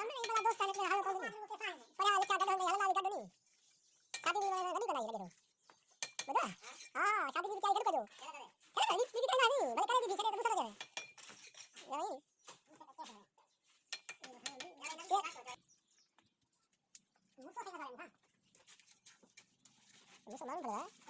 हमने ये वाला दोस्त है लेकिन हाल कोई नहीं पर यार क्या कर रहे हैं यार गाड़ी शादी नहीं करना है लगे बता हां शादी की तैयारी कर दो चल नहीं की करना नहीं मैं करे दी चले दूसरा जाए नहीं मुझे तो है ना मुझे समझ में आ रहा है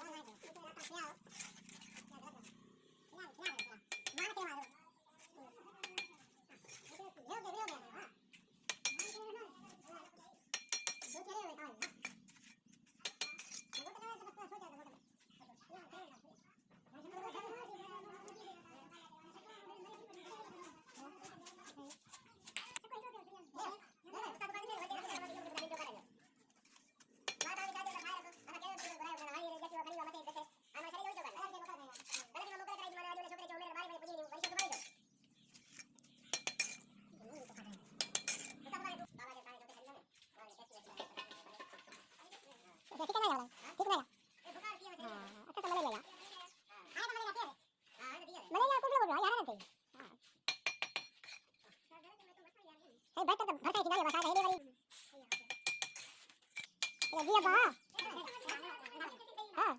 ठीक है ना ठीक है हां अच्छा समझ लेगा मलेगा कुछ लोग यार नहीं है बैठ तो भरता है किनारे बसा है वाली ये दिया बा हां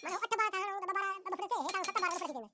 Mana otak ba tahu, dah bara, dah berapa tu? Hei tahu kata bara berapa tu?